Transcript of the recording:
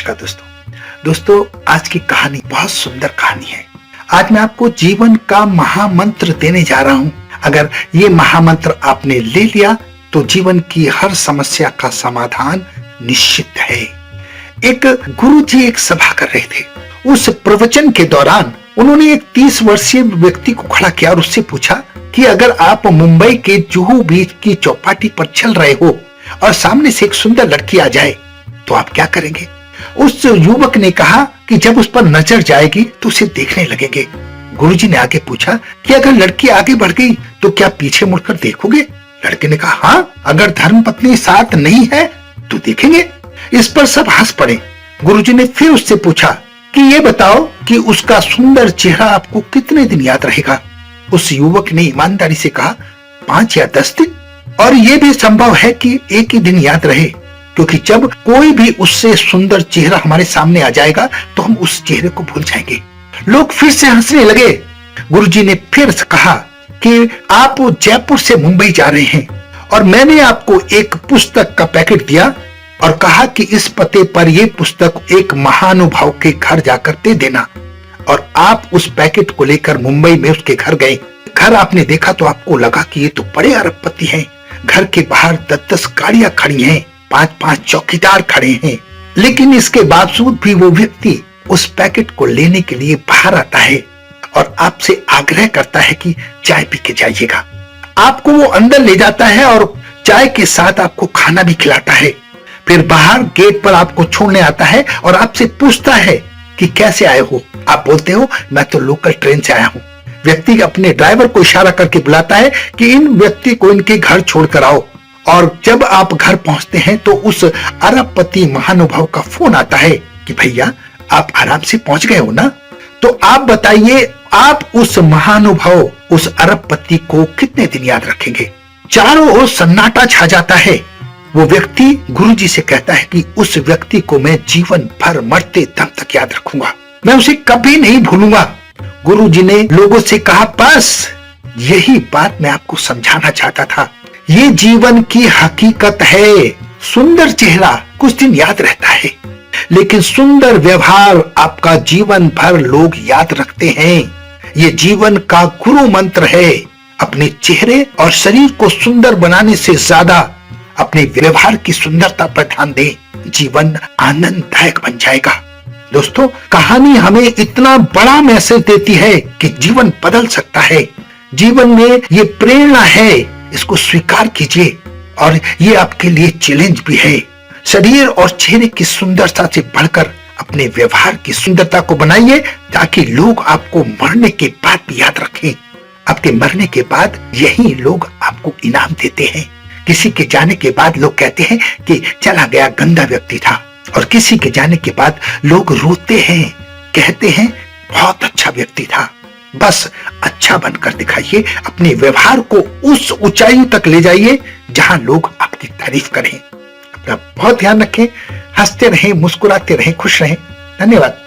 नमस्कार दोस्तों आज की कहानी बहुत सुंदर कहानी है। आज मैं आपको जीवन का महामंत्र देने जा रहा हूं। अगर ये महामंत्र आपने ले लिया तो जीवन की हर समस्या का समाधान निश्चित है। एक गुरुजी एक सभा कर रहे थे। उस प्रवचन के दौरान उन्होंने एक 30 वर्षीय व्यक्ति को खड़ा किया और उससे पूछा कि अगर आप मुंबई के जुहू बीच की चौपाटी पर चल रहे हो और सामने से एक सुंदर लड़की आ जाए तो आप क्या करेंगे? उस युवक ने कहा कि जब उस पर नजर जाएगी तो उसे देखने लगेंगे। गुरुजी ने आगे पूछा कि अगर लड़की आगे बढ़ गई तो क्या पीछे मुड़कर देखोगे? लड़के ने कहा हाँ, अगर धर्मपत्नी साथ नहीं है तो देखेंगे। इस पर सब हंस पड़े। गुरुजी ने फिर उससे पूछा कि ये बताओ कि उसका सुंदर चेहरा आपको कितने दिन याद रहेगा? उस युवक ने ईमानदारी से कहा 5 या 10 दिन। और यह भी संभव है कि एक ही दिन याद रहे, क्योंकि जब कोई भी उससे सुंदर चेहरा हमारे सामने आ जाएगा तो हम उस चेहरे को भूल जाएंगे। लोग फिर से हंसने लगे। गुरुजी ने फिर से कहा कि आप जयपुर से मुंबई जा रहे हैं और मैंने आपको एक पुस्तक का पैकेट दिया और कहा कि इस पते पर यह पुस्तक एक महानुभाव के घर जाकर दे देना। और आप उस पैकेट को लेकर मुंबई में उसके घर गए। घर आपने देखा तो आपको लगा कि ये तो बड़े अरबपति हैं। घर के बाहर 10-10 गाड़ियां खड़ी हैं, 5-5 चौकीदार खड़े हैं, लेकिन इसके बावजूद भी वो व्यक्ति उस पैकेट को लेने के लिए बाहर आता है और आपसे आग्रह करता है कि चाय पी के जाइएगा। आपको वो अंदर ले जाता है और चाय के साथ आपको खाना भी खिलाता है। फिर बाहर गेट पर आपको छोड़ने आता है और आपसे पूछता है कि कैसे आए हो? आप बोलते हो मैं तो लोकल ट्रेन से आया हूं। व्यक्ति अपने ड्राइवर को इशारा करके बुलाता है कि इन व्यक्ति को इनके घर छोड़कर आओ। और जब आप घर पहुंचते हैं तो उस अरबपति महानुभाव का फोन आता है कि भैया आप आराम से पहुंच गए हो ना? तो आप बताइए, आप उस महानुभाव, उस अरबपति को कितने दिन याद रखेंगे? चारों ओर सन्नाटा छा जाता है। वो व्यक्ति गुरुजी से कहता है कि उस व्यक्ति को मैं जीवन भर मरते दम तक याद रखूंगा, मैं उसे कभी नहीं भूलूंगा। गुरुजी ने लोगों से कहा बस यही बात मैं आपको समझाना चाहता था। ये जीवन की हकीकत है। सुंदर चेहरा कुछ दिन याद रहता है, लेकिन सुंदर व्यवहार आपका जीवन भर लोग याद रखते हैं। ये जीवन का गुरु मंत्र है। अपने चेहरे और शरीर को सुंदर बनाने से ज्यादा अपने व्यवहार की सुंदरता पर ध्यान दें। जीवन आनंददायक बन जाएगा। दोस्तों, कहानी हमें इतना बड़ा मैसेज देती है कि जीवन बदल सकता है। जीवन में ये प्रेरणा है, इसको स्वीकार कीजिए। और ये आपके लिए चैलेंज भी है। शरीर और चेहरे की सुंदरता से बढ़कर अपने व्यवहार की सुंदरता को बनाइए, ताकि लोग आपको मरने के बाद भी याद रखें। आपके मरने के बाद यही लोग आपको इनाम देते हैं। किसी के जाने के बाद लोग कहते हैं कि चला गया गंदा व्यक्ति था, और किसी के जाने के बाद लोग रोते हैं, कहते हैं बहुत अच्छा व्यक्ति था। बस अच्छा बनकर दिखाइए। अपने व्यवहार को उस ऊंचाई तक ले जाइए जहां लोग आपकी तारीफ करें। अपना बहुत ध्यान रखें। हंसते रहें, मुस्कुराते रहें, खुश रहें। धन्यवाद।